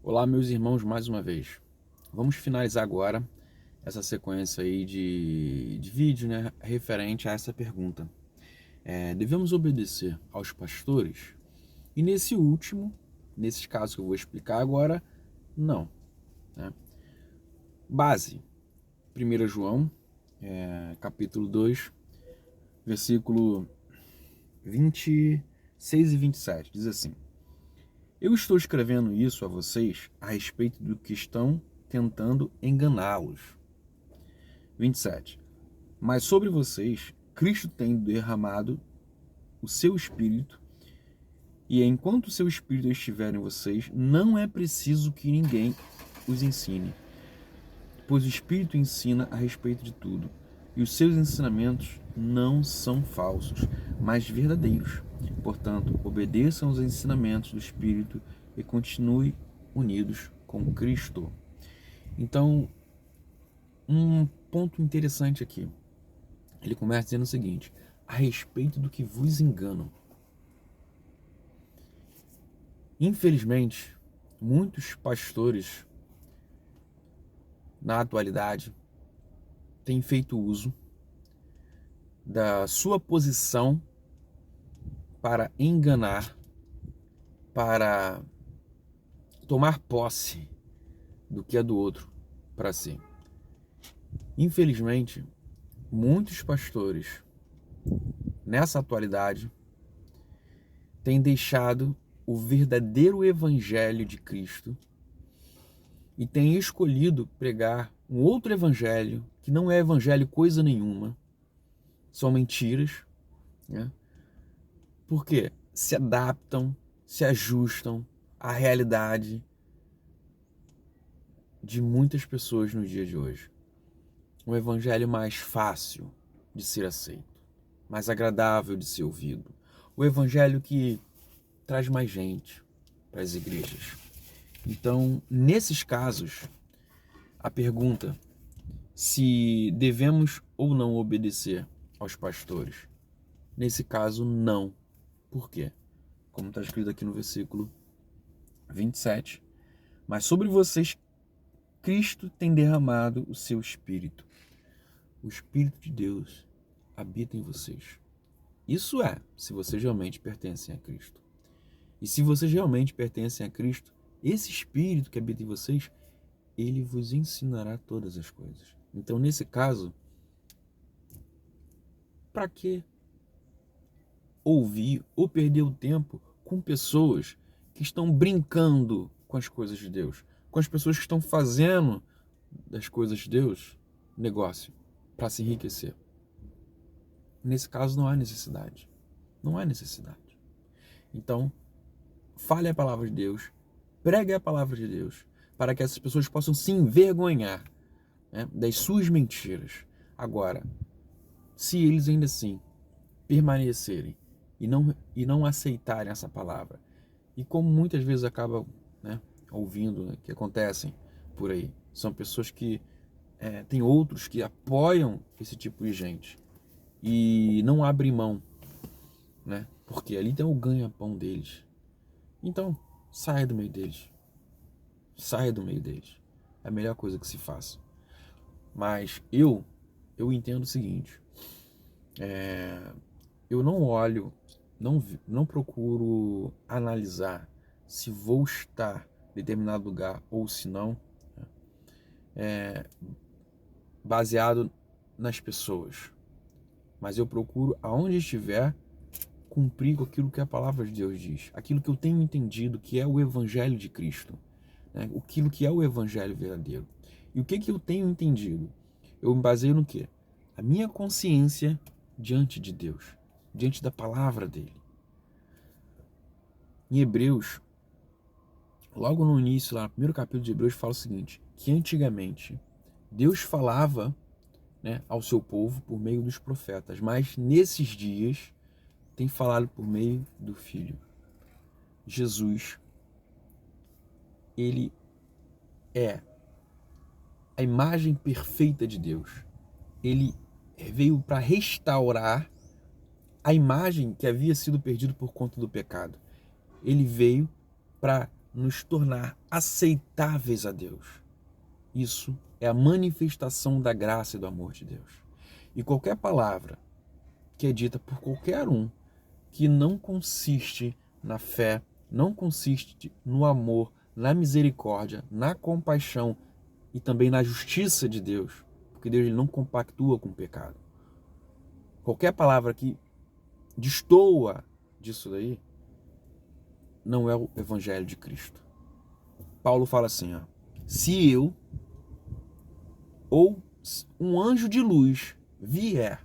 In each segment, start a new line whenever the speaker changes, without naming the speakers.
Olá, meus irmãos, mais uma vez. Vamos finalizar agora essa sequência aí de vídeo, né, referente a essa pergunta. Devemos obedecer aos pastores? E nesses casos que eu vou explicar agora, não. Né? Base, 1 João, capítulo 2, versículo 26 e 27, diz assim: Eu estou escrevendo isso a vocês a respeito do que estão tentando enganá-los. 27. Mas sobre vocês, Cristo tem derramado o seu Espírito, e enquanto o seu Espírito estiver em vocês, não é preciso que ninguém os ensine, pois o Espírito ensina a respeito de tudo, e os seus ensinamentos não são falsos, mas verdadeiros. Portanto, obedeçam aos ensinamentos do Espírito e continue unidos com Cristo. Então, um ponto interessante aqui. Ele começa dizendo o seguinte: a respeito do que vos enganam. Infelizmente, muitos pastores na atualidade têm feito uso da sua posição para enganar, para tomar posse do que é do outro para si. Infelizmente, muitos pastores nessa atualidade têm deixado o verdadeiro evangelho de Cristo e têm escolhido pregar um outro evangelho que não é evangelho coisa nenhuma, são mentiras, né? Porque se adaptam, se ajustam à realidade de muitas pessoas no dia de hoje. Um evangelho mais fácil de ser aceito, mais agradável de ser ouvido. O evangelho que traz mais gente para as igrejas. Então, nesses casos, a pergunta se devemos ou não obedecer aos pastores, nesse caso, não. Por quê? Como está escrito aqui no versículo 27. Mas sobre vocês, Cristo tem derramado o seu Espírito. O Espírito de Deus habita em vocês. Isso é, se vocês realmente pertencem a Cristo. E se vocês realmente pertencem a Cristo, esse Espírito que habita em vocês, ele vos ensinará todas as coisas. Então, nesse caso, para que ouvir ou perder o tempo com pessoas que estão brincando com as coisas de Deus, com as pessoas que estão fazendo das coisas de Deus negócio para se enriquecer? Nesse caso, não há necessidade. Não há necessidade. Então, fale a palavra de Deus, pregue a palavra de Deus, para que essas pessoas possam se envergonhar, né, das suas mentiras. Agora, se eles ainda assim permanecerem e não aceitarem essa palavra, e como muitas vezes acabam, né, ouvindo, né, que acontecem por aí, são pessoas que tem outros que apoiam esse tipo de gente e não abrem mão, né, porque ali tem o ganha-pão deles. Então, saia do meio deles. Saia do meio deles. É a melhor coisa que se faça. Mas eu entendo o seguinte: eu não olho, não procuro analisar se vou estar em determinado lugar ou se não, baseado nas pessoas. Mas eu procuro, aonde estiver, cumprir com aquilo que a palavra de Deus diz, aquilo que eu tenho entendido que é o Evangelho de Cristo, né? Aquilo que é o Evangelho verdadeiro. E o que eu tenho entendido? Eu me baseio no quê? A minha consciência diante de Deus, diante da palavra dele. Em Hebreus, logo no início, lá no primeiro capítulo de Hebreus, fala o seguinte: que antigamente Deus falava, né, ao seu povo por meio dos profetas, mas nesses dias tem falado por meio do Filho. Jesus, ele é a imagem perfeita de Deus. Ele veio para restaurar a imagem que havia sido perdida por conta do pecado. Ele veio para nos tornar aceitáveis a Deus. Isso é a manifestação da graça e do amor de Deus. E qualquer palavra que é dita por qualquer um que não consiste na fé, não consiste no amor, na misericórdia, na compaixão e também na justiça de Deus, porque Deus ele não compactua com o pecado. Qualquer palavra que destoa disso daí não é o evangelho de Cristo. Paulo fala assim, ó, se eu ou um anjo de luz vier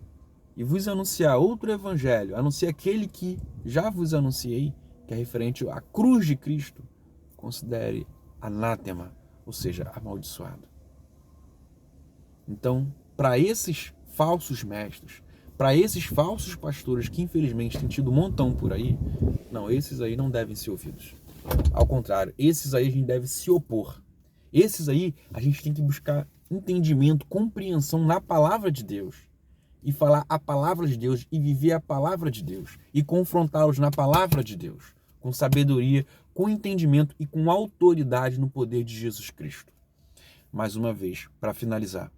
e vos anunciar outro evangelho, a não ser aquele que já vos anunciei, que é referente à cruz de Cristo, considere anátema, ou seja, amaldiçoado. Então, para esses falsos mestres, para esses falsos pastores que infelizmente têm tido um montão por aí, não, esses aí não devem ser ouvidos. Ao contrário, esses aí a gente deve se opor. Esses aí a gente tem que buscar entendimento, compreensão na palavra de Deus. E falar a palavra de Deus e viver a palavra de Deus. E confrontá-los na palavra de Deus. Com sabedoria, com entendimento e com autoridade no poder de Jesus Cristo. Mais uma vez, para finalizar.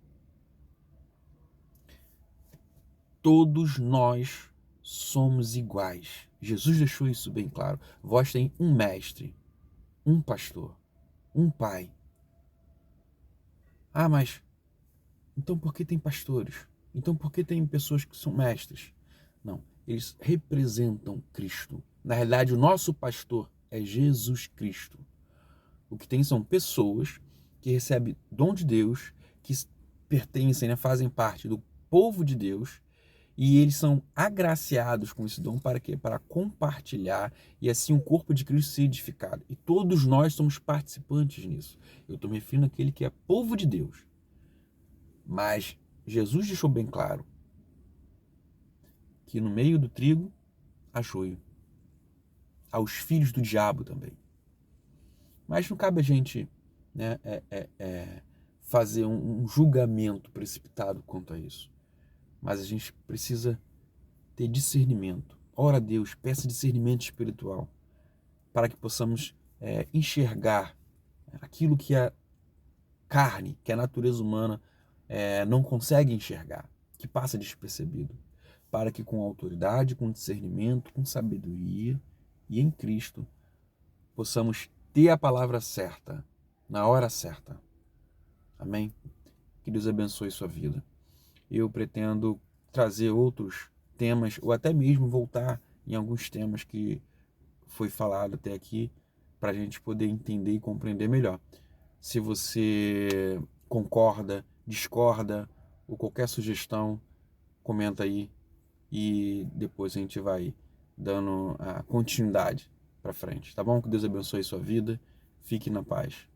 Todos nós somos iguais. Jesus deixou isso bem claro. Vós tem um mestre, um pastor, um pai. Ah, mas então por que tem pastores? Então por que tem pessoas que são mestres? Não, eles representam Cristo. Na realidade, o nosso pastor é Jesus Cristo. O que tem são pessoas que recebem dom de Deus, que pertencem, né, fazem parte do povo de Deus, e eles são agraciados com esse dom para quê? Para compartilhar e assim o corpo de Cristo ser edificado. E todos nós somos participantes nisso. Eu estou me referindo àquele que é povo de Deus. Mas Jesus deixou bem claro que no meio do trigo há joio. Há os filhos do diabo também. Mas não cabe a gente, né, fazer um julgamento precipitado quanto a isso. Mas a gente precisa ter discernimento. Ora a Deus, peça discernimento espiritual para que possamos enxergar aquilo que a carne, que a natureza humana não consegue enxergar, que passa despercebido, para que com autoridade, com discernimento, com sabedoria e em Cristo possamos ter a palavra certa, na hora certa. Amém? Que Deus abençoe sua vida. Eu pretendo trazer outros temas, ou até mesmo voltar em alguns temas que foi falado até aqui, para a gente poder entender e compreender melhor. Se você concorda, discorda, ou qualquer sugestão, comenta aí e depois a gente vai dando a continuidade para frente, tá bom? Que Deus abençoe sua vida, fique na paz.